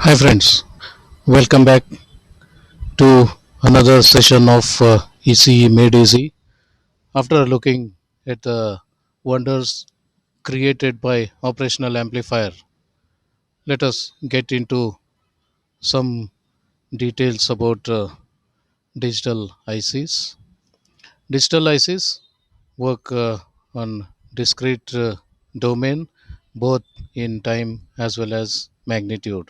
Hi, friends. Welcome back to another session of ECE Made Easy. After looking at the wonders created by Operational Amplifier, let us get into some details about digital ICs. Digital ICs work on discrete domain, both in time as well as magnitude.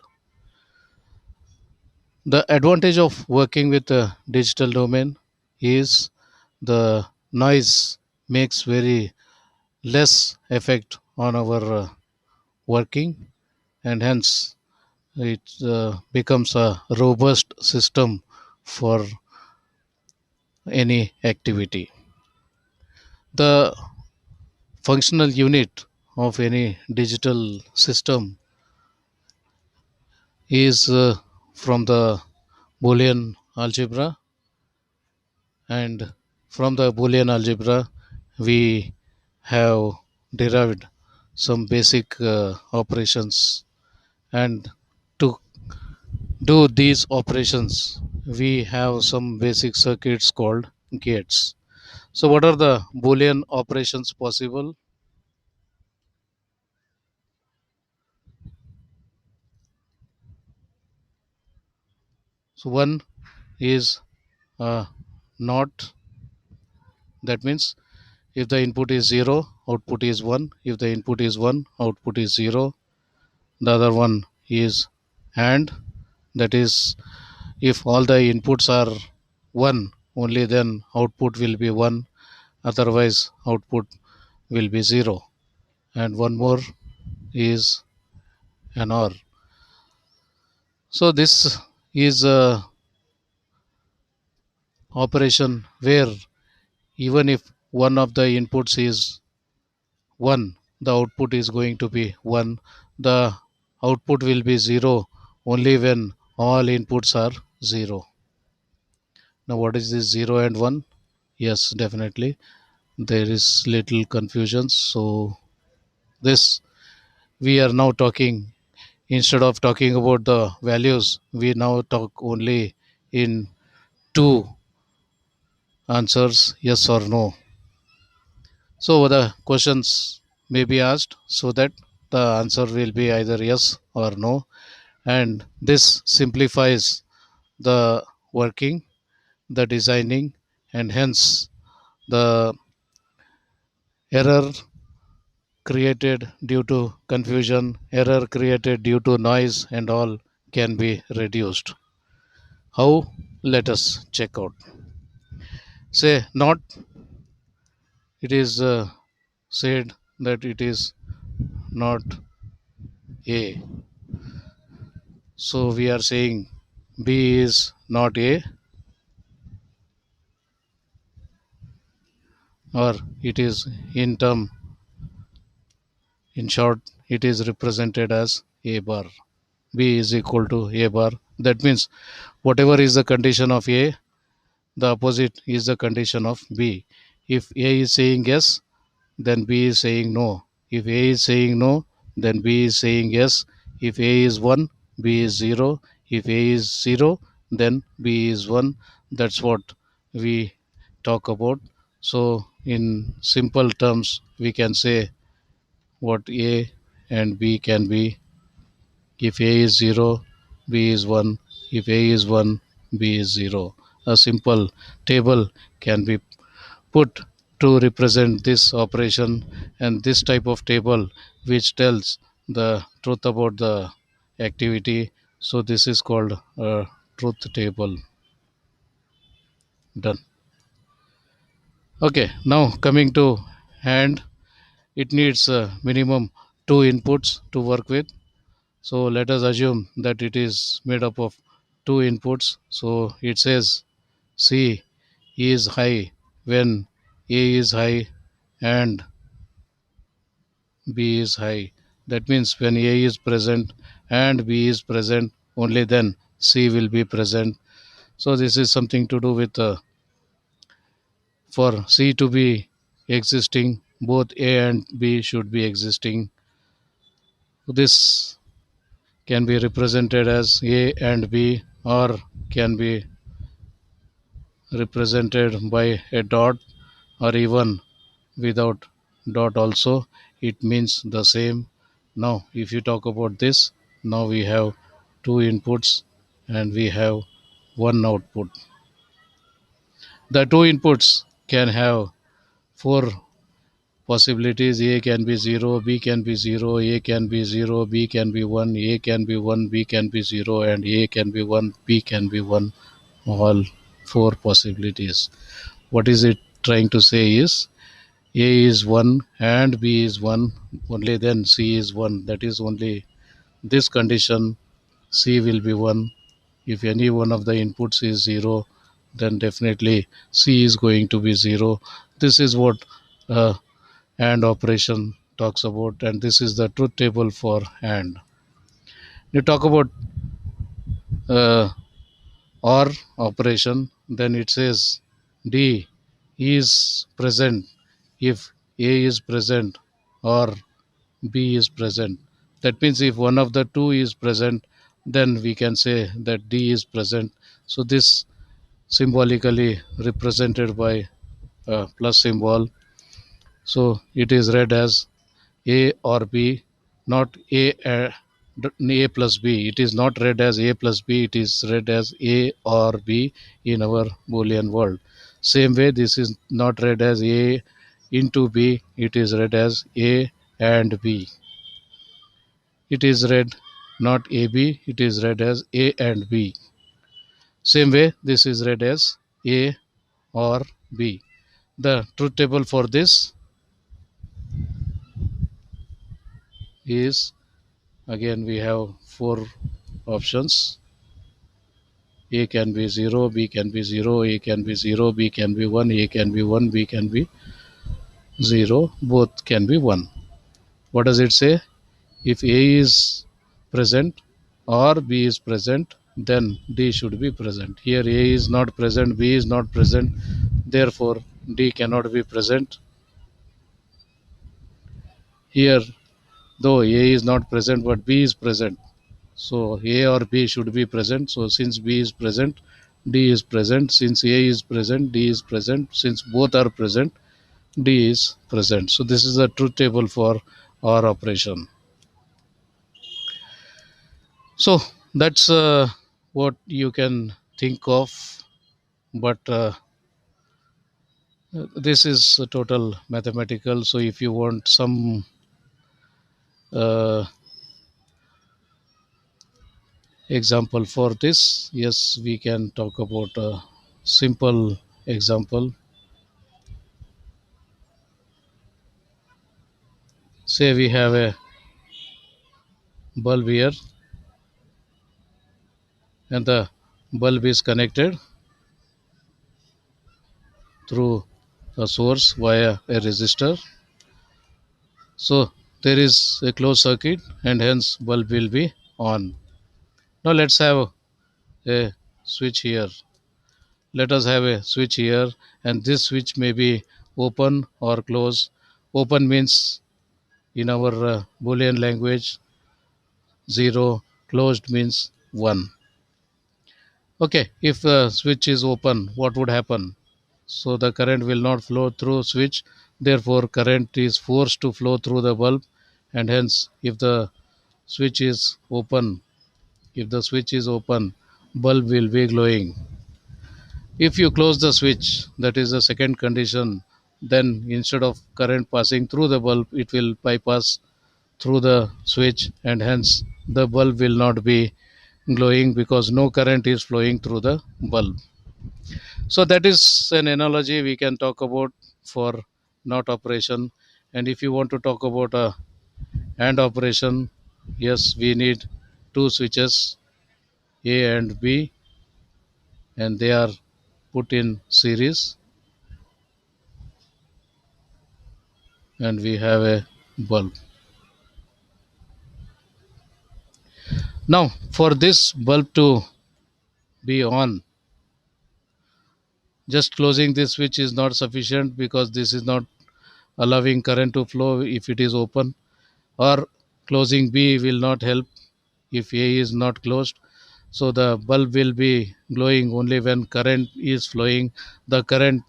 The advantage of working with a digital domain is the noise makes very less effect on our working, and hence it becomes a robust system for any activity. The functional unit of any digital system is from the Boolean algebra, and from the Boolean algebra we have derived some basic operations, and to do these operations we have some basic circuits called gates. So what are the Boolean operations possible? So one is not, that means if the input is 0, output is 1. If the input is 1, output is 0. The other one is and, that is if all the inputs are 1, only then output will be 1, otherwise output will be 0. And one more is an OR. So this is a operation where even if one of the inputs is 1, the output is going to be 1. The output will be 0 only when all inputs are 0. Now what is this 0 and 1? Yes, definitely there is little confusion. So this we are now talking, instead of talking about the values, we now talk only in two answers, yes or no. So the questions may be asked so that the answer will be either yes or no, and this simplifies the working, the designing, and hence the error created due to confusion, error created due to noise, and all can be reduced. How? Let us check out. Say not, it is said that it is not A. So we are saying B is not A, or it is in term, in short, it is represented as A bar. B is equal to A bar. That means whatever is the condition of A, the opposite is the condition of B. If A is saying yes, then B is saying no. If A is saying no, then B is saying yes. If A is 1, B is 0. If A is 0, then B is 1. That's what we talk about. So, in simple terms, we can say what A and B can be. If A is 0, B is 1. If A is 1, B is 0. A simple table can be put to represent this operation, and this type of table which tells the truth about the activity. So this is called a truth table. Done. Okay, now coming to hand, it needs minimum two inputs to work with. So let us assume that it is made up of two inputs. So it says C is high when A is high and B is high. That means when A is present and B is present, only then C will be present. So this is something to do with for C to be existing, both A and B should be existing. This can be represented as A and B, or can be represented by a dot, or even without dot also. It means the same. Now if you talk about this, now we have two inputs and we have one output. The two inputs can have four possibilities. A can be 0, B can be 0, A can be 0, B can be 1, A can be 1, B can be 0, and A can be 1, B can be 1. All four possibilities. What is it trying to say is A is 1 and B is 1, only then C is 1. That is only this condition, C will be 1. If any one of the inputs is 0, then definitely C is going to be 0. This is what uh, AND operation talks about, and this is the truth table for AND. You talk about uh, OR operation, then it says D is present if A is present or B is present. That means if one of the two is present, then we can say that D is present. So this symbolically represented by a plus symbol. So it is read as A or B, not A plus B. It is not read as A plus B. It is read as A or B in our Boolean world. Same way, this is not read as A into B. It is read as A and B. It is read not AB. It is read as A and B. Same way, this is read as A or B. The truth table for this is, again we have four options. A can be 0, B can be 0, A can be 0, B can be 1, A can be 1, B can be 0, both can be 1. What does it say? If A is present or B is present, then D should be present. Here A is not present, B is not present, therefore D cannot be present. Here, though A is not present but B is present, so A or B should be present. So since B is present, D is present. Since A is present, D is present. Since both are present, D is present. So this is the truth table for OR operation. So that's what you can think of, but this is a total mathematical. So if you want some uh, example for this, yes, we can talk about a simple example. Say we have a bulb here, and the bulb is connected through a source via a resistor. So there is a closed circuit and hence bulb will be on. Now let's have a switch here. Let us have a switch here, and this switch may be open or closed. Open means in our Boolean language 0, closed means 1. Okay, if the switch is open, what would happen? So the current will not flow through switch, therefore current is forced to flow through the bulb, and hence switch is open if the switch is open, bulb will be glowing. If you close the switch, that is the second condition, then instead of current passing through the bulb, it will bypass through the switch, and hence the bulb will not be glowing because no current is flowing through the bulb. So that is an analogy we can talk about for not operation. And if you want to talk about a AND operation, yes, we need two switches, A and B, and they are put in series, and we have a bulb. Now for this bulb to be on, just closing this switch is not sufficient because this is not allowing current to flow if it is open, or closing B will not help if A is not closed, so the bulb will be glowing only when current is flowing. The current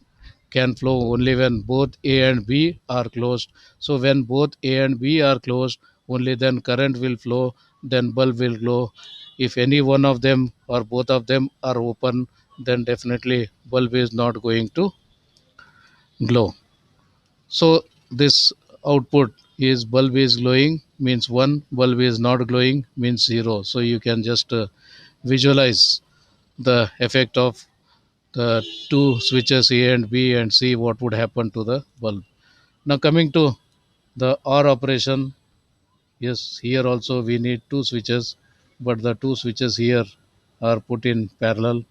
can flow only when both A and B are closed. So when both A and B are closed, only then current will flow, then bulb will glow. If any one of them or both of them are open, then definitely bulb is not going to glow. So this output is bulb is glowing means 1, bulb is not glowing means 0. So you can just visualize the effect of the two switches A and B and see what would happen to the bulb. Now coming to the OR operation, yes, here also we need two switches, but the two switches here are put in parallel.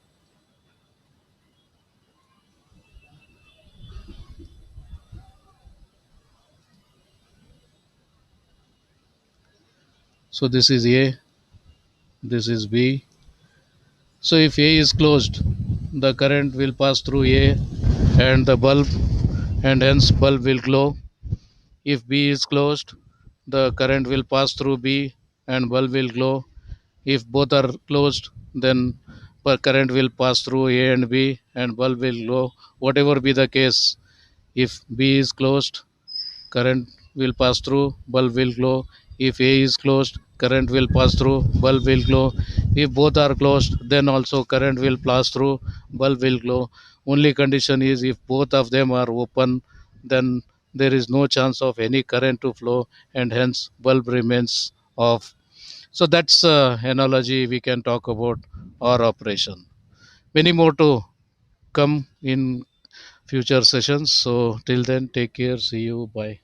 So this is A, this is B. So if A is closed, the current will pass through A and the bulb, and hence bulb will glow. If B is closed, the current will pass through B and bulb will glow. If both are closed, then current will pass through A and B and bulb will glow. Whatever be the case, if B is closed, current will pass through, bulb will glow. If A is closed, current will pass through, bulb will glow. If both are closed, then also current will pass through, bulb will glow. Only condition is if both of them are open, then there is no chance of any current to flow and hence bulb remains off. So that's analogy we can talk about OR operation. Many more to come in future sessions. So till then, take care. See you. Bye.